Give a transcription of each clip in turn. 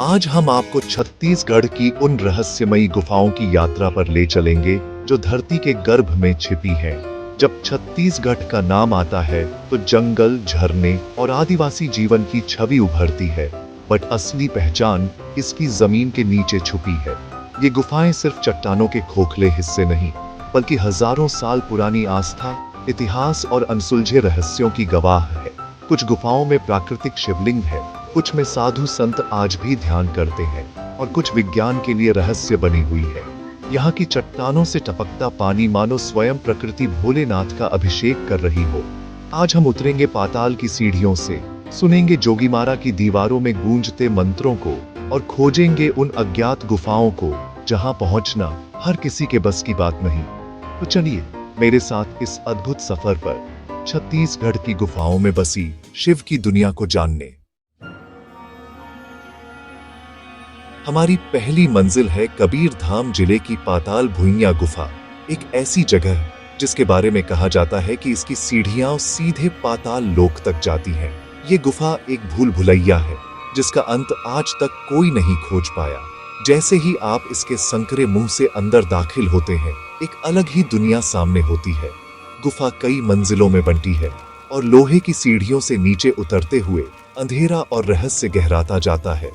आज हम आपको छत्तीसगढ़ की उन रहस्यमयी गुफाओं की यात्रा पर ले चलेंगे जो धरती के गर्भ में छिपी हैं। जब छत्तीसगढ़ का नाम आता है तो जंगल, झरने और आदिवासी जीवन की छवि उभरती है, बट असली पहचान इसकी जमीन के नीचे छुपी है। ये गुफाएं सिर्फ चट्टानों के खोखले हिस्से नहीं, बल्कि हजारों साल पुरानी आस्था, इतिहास और अनसुलझे रहस्यों की गवाह है। कुछ गुफाओं में प्राकृतिक शिवलिंग है, कुछ में साधु संत आज भी ध्यान करते हैं और कुछ विज्ञान के लिए रहस्य बनी हुई है। यहाँ की चट्टानों से टपकता पानी मानो स्वयं प्रकृति भोलेनाथ का अभिषेक कर रही हो। आज हम उतरेंगे पाताल की सीढ़ियों से, सुनेंगे जोगीमारा की दीवारों में गूंजते मंत्रों को और खोजेंगे उन अज्ञात गुफाओं को जहाँ पहुँचना हर किसी के बस की बात नहीं। तो चलिए मेरे साथ इस अद्भुत सफर पर छत्तीसगढ़ की गुफाओं में बसी शिव की दुनिया को जानने। हमारी पहली मंजिल है कबीर धाम जिले की पाताल भुइयां गुफा। एक ऐसी जगह जिसके बारे में कहा जाता है कि इसकी सीढ़ियां सीधे पाताल लोक तक जाती हैं। ये गुफा एक भूल भुलैया है जिसका अंत आज तक कोई नहीं खोज पाया। जैसे ही आप इसके संकरे मुंह से अंदर दाखिल होते हैं, एक अलग ही दुनिया सामने होती है। गुफा कई मंजिलों में बंटी है और लोहे की सीढ़ियों से नीचे उतरते हुए अंधेरा और रहस्य गहराता जाता है।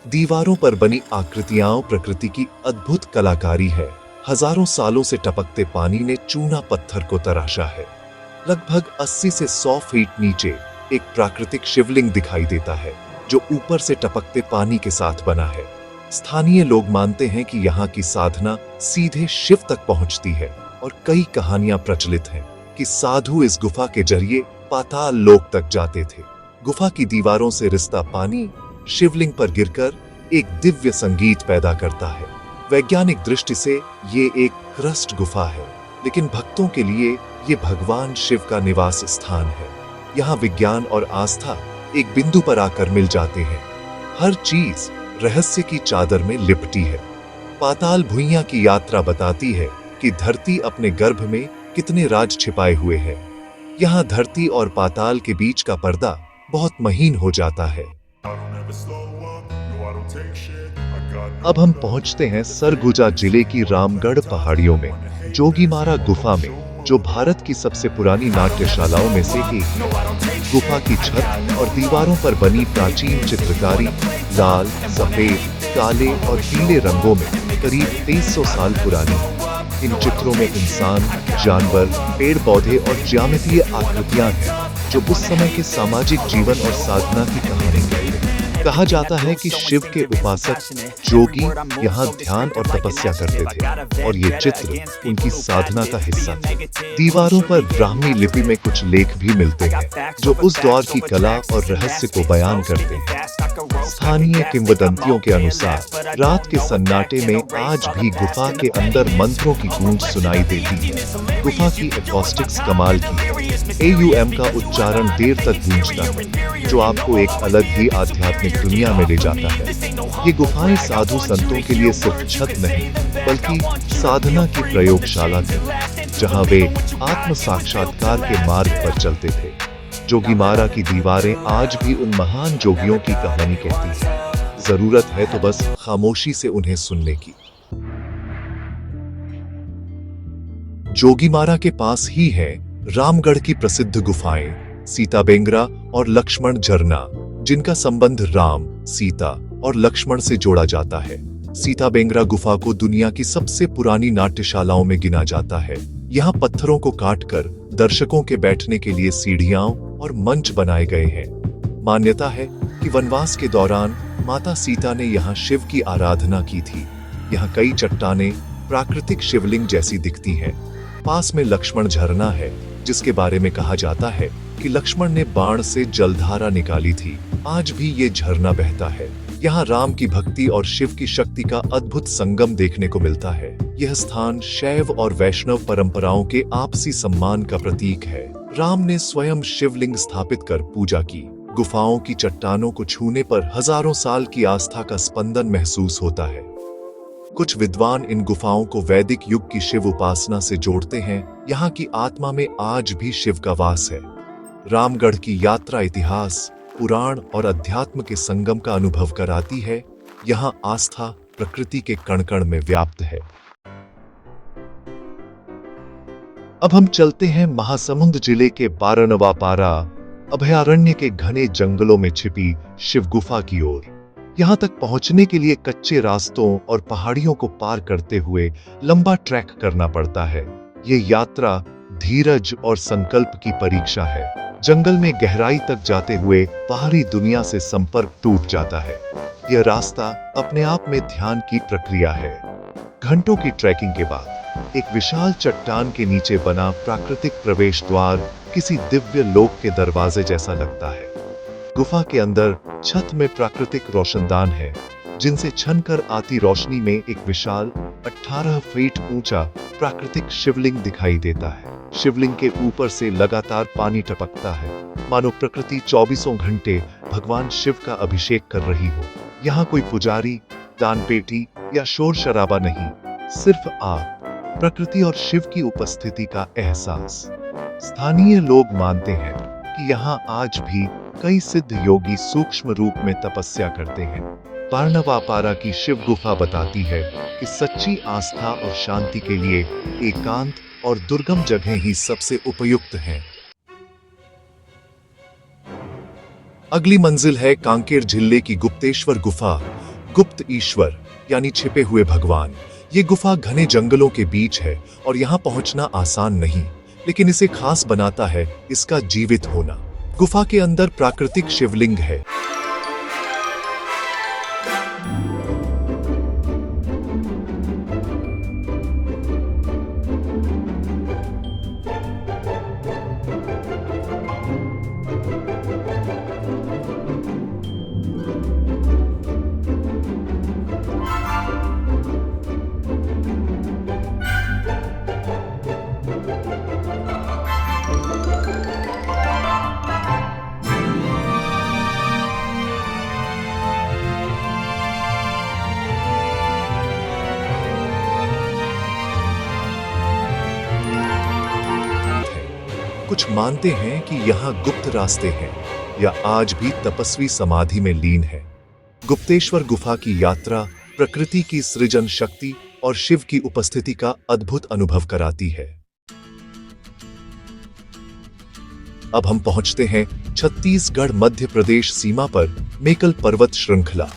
दीवारों पर बनी आकृतियां प्रकृति की अद्भुत कलाकारी है। हजारों सालों से टपकते पानी ने चूना पत्थर को तराशा है। लगभग 80 से 100 फीट नीचे एक प्राकृतिक शिवलिंग दिखाई देता है जो ऊपर से टपकते पानी के साथ बना है। स्थानीय लोग मानते हैं कि यहाँ की साधना सीधे शिव तक पहुंचती है और कई कहानियां प्रचलित हैं कि साधु इस गुफा के जरिए पाताल लोक तक जाते थे। गुफा की दीवारों से रिसता पानी शिवलिंग पर गिरकर एक दिव्य संगीत पैदा करता है। वैज्ञानिक दृष्टि से ये एक क्रस्ट गुफा है, लेकिन भक्तों के लिए ये भगवान शिव का निवास स्थान है। यहाँ विज्ञान और आस्था एक बिंदु पर आकर मिल जाते हैं। हर चीज रहस्य की चादर में लिपटी है। पाताल भुइयां की यात्रा बताती है कि धरती अपने गर्भ में कितने राज छिपाए हुए हैं। यहाँ धरती और पाताल के बीच का पर्दा बहुत महीन हो जाता है। अब हम पहुंचते हैं सरगुजा जिले की रामगढ़ पहाड़ियों में जोगीमारा गुफा में, जो भारत की सबसे पुरानी नाट्यशालाओं में से एक है। गुफा की छत और दीवारों पर बनी प्राचीन चित्रकारी लाल, सफेद, काले और पीले रंगों में करीब 2300 साल पुरानी है। इन चित्रों में इंसान, जानवर, पेड़ पौधे और ज्यामितीय आकृतियां हैं जो उस समय के सामाजिक जीवन और साधना की कहानी कहते हैं। कहा जाता है कि शिव के उपासक जोगी यहाँ ध्यान और तपस्या करते थे और ये चित्र उनकी साधना का हिस्सा थे। दीवारों पर ब्राह्मी लिपि में कुछ लेख भी मिलते हैं जो उस दौर की कला और रहस्य को बयान करते हैं। स्थानीय किंवदंतियों के अनुसार रात के सन्नाटे में आज भी गुफा के अंदर मंत्रों की गूंज सुनाई देती है। गुफा की एकॉस्टिक्स कमाल की है। AUM का उच्चारण देर तक गूंजता है जो आपको एक अलग ही आध्यात्मिक दुनिया में ले जाता है। ये गुफाएं साधु संतों के लिए सिर्फ छत नहीं, बल्कि साधना की प्रयोगशाला थी, जहां वे आत्म साक्षात्कार के मार्ग पर चलते थे। जोगीमारा की दीवारें आज भी उन महान जोगियों की कहानी कहती हैं। जरूरत है तो बस खामोशी से उन्हें सुनने की। जोगीमारा के पास ही है रामगढ़ की प्रसिद्ध गुफाएं सीताबेंगरा और लक्ष्मण झरना, जिनका संबंध राम, सीता और लक्ष्मण से जोड़ा जाता है। सीताबेंगरा गुफा को दुनिया की सबसे पुरानी नाट्यशालाओं में गिना जाता है। यहाँ पत्थरों को काटकर दर्शकों के बैठने के लिए सीढ़ियां और मंच बनाए गए हैं। मान्यता है कि वनवास के दौरान माता सीता ने यहाँ शिव की आराधना की थी। यहाँ कई चट्टानें प्राकृतिक शिवलिंग जैसी दिखती हैं। पास में लक्ष्मण झरना है, जिसके बारे में कहा जाता है कि लक्ष्मण ने बाण से जलधारा निकाली थी। आज भी ये झरना बहता है। यहाँ राम की भक्ति और शिव की शक्ति का अद्भुत संगम देखने को मिलता है। यह स्थान शैव और वैष्णव परंपराओं के आपसी सम्मान का प्रतीक है। राम ने स्वयं शिवलिंग स्थापित कर पूजा की। गुफाओं की चट्टानों को छूने पर हजारों साल की आस्था का स्पंदन महसूस होता है। कुछ विद्वान इन गुफाओं को वैदिक युग की शिव उपासना से जोड़ते हैं। यहाँ की आत्मा में आज भी शिव का वास है। रामगढ़ की यात्रा इतिहास, पुराण और अध्यात्म के संगम का अनुभव कराती है। यहाँ आस्था प्रकृति के कण कण में व्याप्त है। अब हम चलते हैं महासमुंद जिले के बारनवापारा अभयारण्य के घने जंगलों में छिपी शिव गुफा की ओर। यहाँ तक पहुंचने के लिए कच्चे रास्तों और पहाड़ियों को पार करते हुए लंबा ट्रैक करना पड़ता है। ये यात्रा धीरज और संकल्प की परीक्षा है। जंगल में गहराई तक जाते हुए बाहरी दुनिया से संपर्क टूट जाता है। यह रास्ता अपने आप में ध्यान की प्रक्रिया है। घंटों की ट्रैकिंग के बाद एक विशाल चट्टान के नीचे बना प्राकृतिक प्रवेश द्वार किसी दिव्य लोक के दरवाजे जैसा लगता है। गुफा के अंदर छत में प्राकृतिक रोशनदान है, जिनसे छनकर आती रोशनी में एक विशाल 18 फीट ऊंचा प्राकृतिक शिवलिंग दिखाई देता है। शिवलिंग के ऊपर से लगातार पानी टपकता है, मानो प्रकृति 24 घंटे भगवान शिव का अभिषेक कर रही हो। यहाँ कोई पुजारी, दानपेटी या शोर शराबा नहीं, सिर्फ आप, प्रकृति और शिव की उपस्थिति का एहसास। स्थानीय लोग मानते हैं कि यहाँ आज भी कई सिद्ध योगी सूक्ष्म रूप में तपस्या करते हैं। बारनवापारा की शिव गुफा बताती है कि सच्ची आस्था और शांति के लिए एकांत और दुर्गम जगह ही सबसे उपयुक्त हैं। अगली मंजिल है कांकेर जिले की गुप्तेश्वर गुफा। गुप्त ईश्वर यानी छिपे हुए भगवान। ये गुफा घने जंगलों के बीच है और यहाँ पहुंचना आसान नहीं, लेकिन इसे खास बनाता है इसका जीवित होना। गुफा के अंदर प्राकृतिक शिवलिंग है। कुछ मानते हैं कि यहाँ गुप्त रास्ते हैं या आज भी तपस्वी समाधि में लीन है। गुप्तेश्वर गुफा की यात्रा प्रकृति की सृजन शक्ति और शिव की उपस्थिति का अद्भुत अनुभव कराती है। अब हम पहुंचते हैं छत्तीसगढ़ मध्य प्रदेश सीमा पर मेकल पर्वत श्रृंखला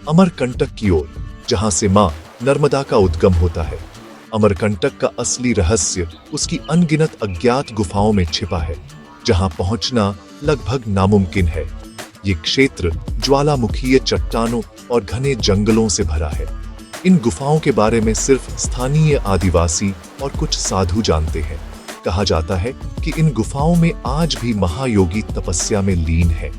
अमरकंटक की ओर, जहां से मां नर्मदा का उद्गम होता है। अमरकंटक का असली रहस्य उसकी अनगिनत अज्ञात गुफाओं में छिपा है, जहां पहुंचना लगभग नामुमकिन है। ये क्षेत्र ज्वालामुखीय चट्टानों और घने जंगलों से भरा है। इन गुफाओं के बारे में सिर्फ स्थानीय आदिवासी और कुछ साधु जानते हैं। कहा जाता है कि इन गुफाओं में आज भी महायोगी तपस्या में लीन है,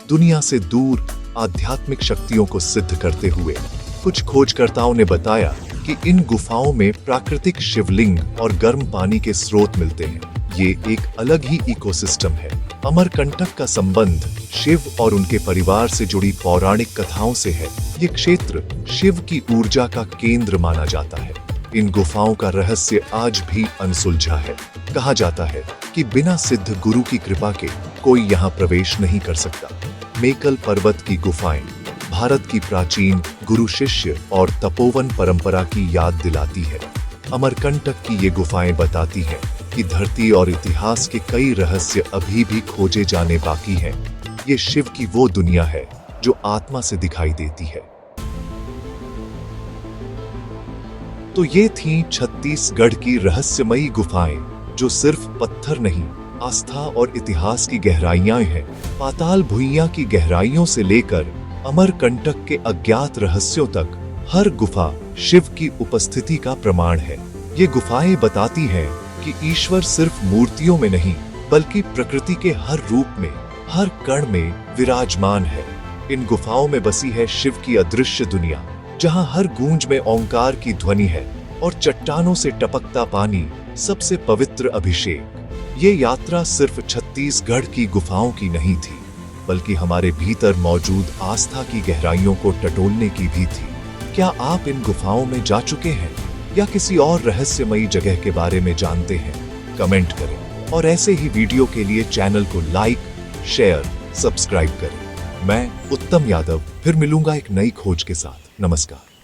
दुनिया से दूर आध्यात्मिक शक्तियों को सिद्ध करते हुए। कुछ खोजकर्ताओं ने बताया कि इन गुफाओं में प्राकृतिक शिवलिंग और गर्म पानी के स्रोत मिलते हैं। ये एक अलग ही इकोसिस्टम है। अमरकंटक का संबंध शिव और उनके परिवार से जुड़ी पौराणिक कथाओं से है। ये क्षेत्र शिव की ऊर्जा का केंद्र माना जाता है। इन गुफाओं का रहस्य आज भी अनसुलझा है। कहा जाता है कि बिना सिद्ध गुरु की कृपा के कोई यहाँ प्रवेश नहीं कर सकता। मेकल पर्वत की गुफाएं भारत की प्राचीन गुरु शिष्य और तपोवन परंपरा की याद दिलाती है। अमरकंटक की ये गुफाएं बताती हैं कि धरती और इतिहास के कई रहस्य अभी भी खोजे जाने बाकी हैं। ये शिव की वो दुनिया है जो आत्मा से दिखाई देती है। तो ये थीं छत्तीसगढ़ की रहस्यमयी गुफाएं, जो सिर्फ पत्थर नहीं, आस्था और इतिहास की गहराइयां हैं। पाताल भुइयां की गहराइयों से लेकर अमरकंटक के अज्ञात रहस्यों तक हर गुफा शिव की उपस्थिति का प्रमाण है। ये गुफाएं बताती हैं कि ईश्वर सिर्फ मूर्तियों में नहीं, बल्कि प्रकृति के हर रूप में, हर कण में विराजमान है। इन गुफाओं में बसी है शिव की अदृश्य दुनिया, जहां हर गूंज में ओंकार की ध्वनि है और चट्टानों से टपकता पानी सबसे पवित्र अभिषेक। ये यात्रा सिर्फ छत्तीसगढ़ की गुफाओं की नहीं थी, बल्कि हमारे भीतर मौजूद आस्था की गहराइयों को टटोलने की भी थी। क्या आप इन गुफाओं में जा चुके हैं या किसी और रहस्यमयी जगह के बारे में जानते हैं? कमेंट करें और ऐसे ही वीडियो के लिए चैनल को लाइक, शेयर, सब्सक्राइब करें। मैं उत्तम यादव फिर मिलूंगा एक नई खोज के साथ। नमस्कार।